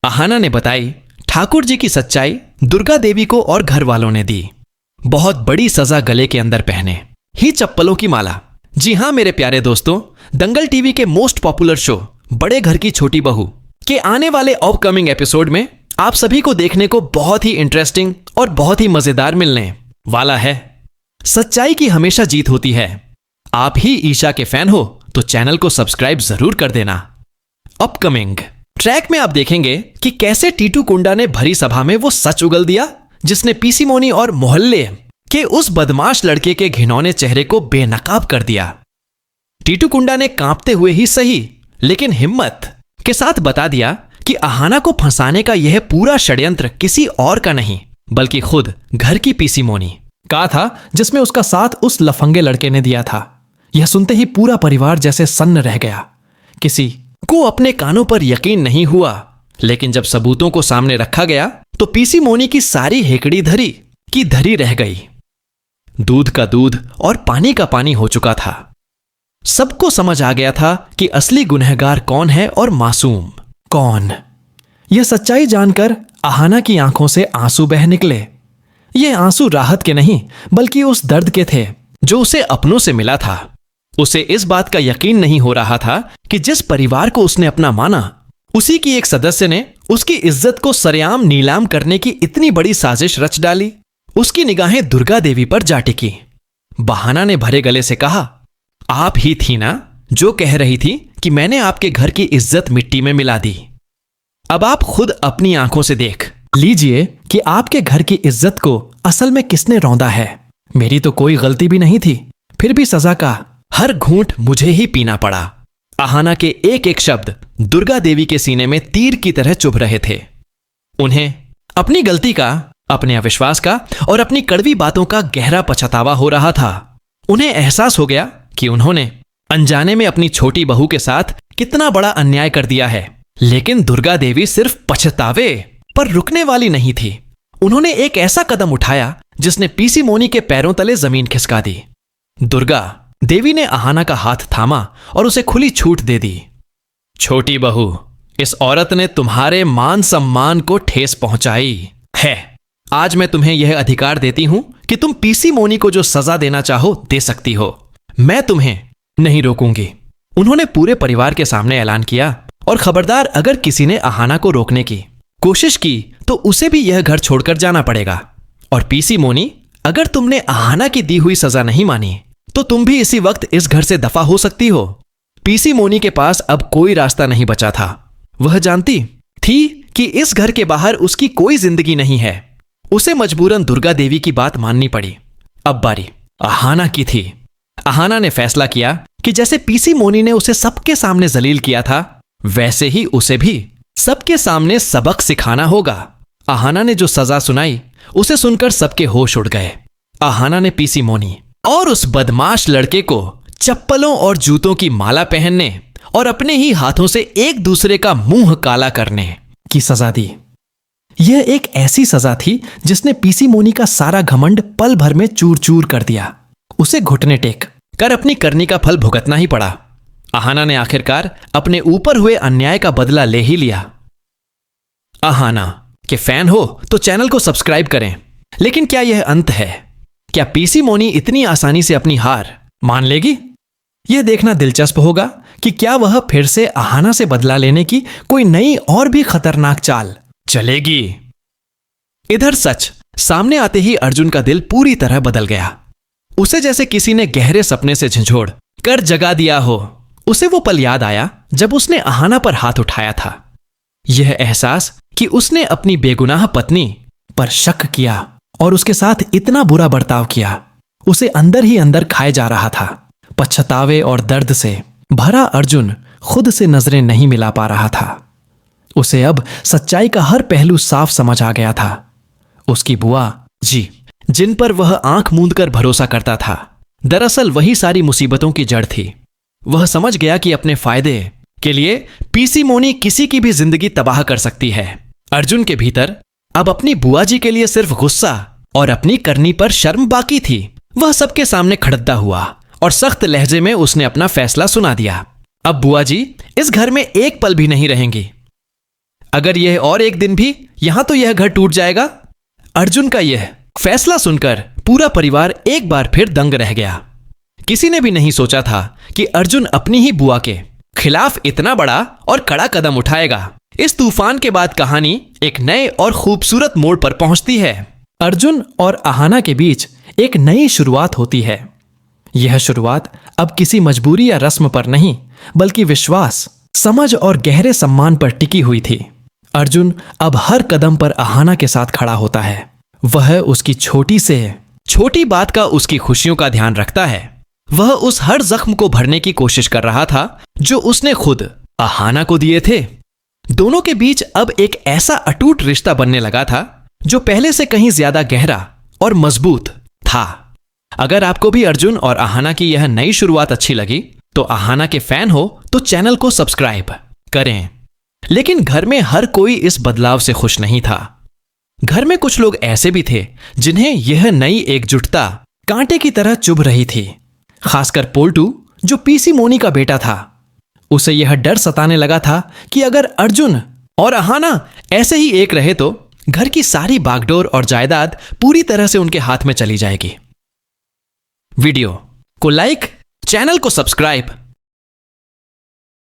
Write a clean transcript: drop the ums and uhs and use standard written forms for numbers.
आहाना ने बताई, ठाकुर जी की सच्चाई दुर्गा देवी को और घर वालों ने दी। बहुत बड़ी सजा गले के अंदर पहने ही चप्पलों की माला। जी हां मेरे प्यारे दोस्तों, दंगल टीवी के मोस्ट पॉपुलर शो बड़े घर की छोटी बहू के आने वाले अपकमिंग एपिसोड में आप सभी को देखने को बहुत ही इंटरेस्टिंग और बहुत ही मजेदार मिलने वाला है। सच्चाई की हमेशा जीत होती है। आप ही ईशा के फैन हो तो चैनल को सब्सक्राइब जरूर कर देना। अपकमिंग ट्रैक में आप देखेंगे कि कैसे टीटू कुंडा ने भरी सभा में वो सच उगल दिया जिसने पीसी मोनी और मोहल्ले के उस बदमाश लड़के के घिनौने चेहरे को बेनकाब कर दिया। टीटू कुंडा ने कांपते हुए ही सही लेकिन हिम्मत के साथ बता दिया कि आहाना को फंसाने का यह पूरा षड्यंत्र किसी और का नहीं बल्कि खुद घर की पीसी मोनी का था, जिसमें उसका साथ उस लफंगे लड़के ने दिया था। यह सुनते ही पूरा परिवार जैसे सन्न रह गया। किसी को अपने कानों पर यकीन नहीं हुआ, लेकिन जब सबूतों को सामने रखा गया तो पीसी मोनी की सारी हेकड़ी धरी की धरी रह गई। दूध का दूध और पानी का पानी हो चुका था। सबको समझ आ गया था कि असली गुनहगार कौन है और मासूम कौन। यह सच्चाई जानकर आहाना की आंखों से आंसू बह निकले। ये आंसू राहत के नहीं बल्कि उस दर्द के थे जो उसे अपनों से मिला था। उसे इस बात का यकीन नहीं हो रहा था कि जिस परिवार को उसने अपना माना उसी की एक सदस्य ने उसकी इज्जत को सरेआम नीलाम करने की इतनी बड़ी साजिश रच डाली। उसकी निगाहें दुर्गा देवी पर जा टिकी। बहाना ने भरे गले से कहा, आप ही थी ना जो कह रही थी कि मैंने आपके घर की इज्जत मिट्टी में मिला दी। अब आप खुद अपनी आंखों से देख लीजिए कि आपके घर की इज्जत को असल में किसने रौंदा है। मेरी तो कोई गलती भी नहीं थी, फिर भी सजा का हर घूंट मुझे ही पीना पड़ा। आहाना के एक एक शब्द दुर्गा देवी के सीने में तीर की तरह चुभ रहे थे। उन्हें अपनी गलती का, अपने अविश्वास का और अपनी कड़वी बातों का गहरा पछतावा हो रहा था। उन्हें एहसास हो गया कि उन्होंने अनजाने में अपनी छोटी बहू के साथ कितना बड़ा अन्याय कर दिया है। लेकिन दुर्गा देवी सिर्फ पछतावे पर रुकने वाली नहीं थी। उन्होंने एक ऐसा कदम उठाया जिसने पीसी मोनी के पैरों तले जमीन खिसका दी। दुर्गा देवी ने आहाना का हाथ थामा और उसे खुली छूट दे दी। छोटी बहू, इस औरत ने तुम्हारे मान सम्मान को ठेस पहुंचाई है। आज मैं तुम्हें यह अधिकार देती हूं कि तुम पीसी मोनी को जो सजा देना चाहो दे सकती हो। मैं तुम्हें नहीं रोकूंगी। उन्होंने पूरे परिवार के सामने ऐलान किया और खबरदार अगर किसी ने आहाना को रोकने की कोशिश की तो उसे भी यह घर छोड़कर जाना पड़ेगा। और पीसी मोनी, अगर तुमने आहाना की दी हुई सजा नहीं मानी तो तुम भी इसी वक्त इस घर से दफा हो सकती हो। पीसी मोनी के पास अब कोई रास्ता नहीं बचा था। वह जानती थी कि इस घर के बाहर उसकी कोई जिंदगी नहीं है। उसे मजबूरन दुर्गा देवी की बात माननी पड़ी। अब बारी आहाना की थी। आहाना ने फैसला किया कि जैसे पीसी मोनी ने उसे सबके सामने जलील किया था वैसे ही उसे भी सबके सामने सबक सिखाना होगा। आहाना ने जो सजा सुनाई उसे सुनकर सबके होश उड़ गए। आहाना ने पीसी मोनी और उस बदमाश लड़के को चप्पलों और जूतों की माला पहनने और अपने ही हाथों से एक दूसरे का मुंह काला करने की सजा दी। यह एक ऐसी सजा थी जिसने पीसी मोनी का सारा घमंड पल भर में चूर चूर कर दिया। उसे घुटने टेक कर अपनी करनी का फल भुगतना ही पड़ा। आहाना ने आखिरकार अपने ऊपर हुए अन्याय का बदला ले ही लिया। आहाना के फैन हो तो चैनल को सब्सक्राइब करें। लेकिन क्या यह अंत है? क्या पीसी मोनी इतनी आसानी से अपनी हार मान लेगी? यह देखना दिलचस्प होगा कि क्या वह फिर से आहाना से बदला लेने की कोई नई और भी खतरनाक चाल चलेगी। इधर सच सामने आते ही अर्जुन का दिल पूरी तरह बदल गया। उसे जैसे किसी ने गहरे सपने से झंझोड़ कर जगा दिया हो। उसे वो पल याद आया जब उसने आहाना पर हाथ उठाया था। यह एहसास कि उसने अपनी बेगुनाह पत्नी पर शक किया और उसके साथ इतना बुरा बर्ताव किया उसे अंदर ही अंदर खाए जा रहा था। पछतावे और दर्द से भरा अर्जुन खुद से नजरें नहीं मिला पा रहा था। उसे अब सच्चाई का हर पहलू साफ समझ आ गया था। उसकी बुआ जी, जिन पर वह आंख मूंद कर भरोसा करता था, दरअसल वही सारी मुसीबतों की जड़ थी। वह समझ गया कि अपने फायदे के लिए पीसी मोनी किसी की भी जिंदगी तबाह कर सकती है। अर्जुन के भीतर अब अपनी बुआ जी के लिए सिर्फ गुस्सा और अपनी करनी पर शर्म बाकी थी। वह सबके सामने खड़द्दा हुआ और सख्त लहजे में उसने अपना फैसला सुना दिया। अब बुआ जी इस घर में एक पल भी नहीं रहेंगी। अगर यह और एक दिन भी यहां तो यह घर टूट जाएगा। अर्जुन का यह फैसला सुनकर पूरा परिवार एक बार फिर दंग रह गया। किसी ने भी नहीं सोचा था कि अर्जुन अपनी ही बुआ के खिलाफ इतना बड़ा और कड़ा कदम उठाएगा। इस तूफान के बाद कहानी एक नए और खूबसूरत मोड़ पर पहुंचती है। अर्जुन और अहाना के बीच एक नई शुरुआत होती है। यह शुरुआत अब किसी मजबूरी या रस्म पर नहीं, बल्कि विश्वास, समझ और गहरे सम्मान पर टिकी हुई थी। अर्जुन अब हर कदम पर अहाना के साथ खड़ा होता है। वह उसकी छोटी से छोटी बात का उसकी खुशियों का ध्यान रखता है। वह उस हर जख्म को भरने की कोशिश कर रहा था जो उसने खुद अहाना को दिए थे। दोनों के बीच अब एक ऐसा अटूट रिश्ता बनने लगा था जो पहले से कहीं ज्यादा गहरा और मजबूत था। अगर आपको भी अर्जुन और अहाना की यह नई शुरुआत अच्छी लगी तो अहाना के फैन हो तो चैनल को सब्सक्राइब करें। लेकिन घर में हर कोई इस बदलाव से खुश नहीं था। घर में कुछ लोग ऐसे भी थे जिन्हें यह नई एकजुटता कांटे की तरह चुभ रही थी। खासकर पोल्टू, जो पीसी मोनी का बेटा था। उसे यह डर सताने लगा था कि अगर अर्जुन और अहाना ऐसे ही एक रहे तो घर की सारी बागडोर और जायदाद पूरी तरह से उनके हाथ में चली जाएगी। वीडियो को लाइक, चैनल को सब्सक्राइब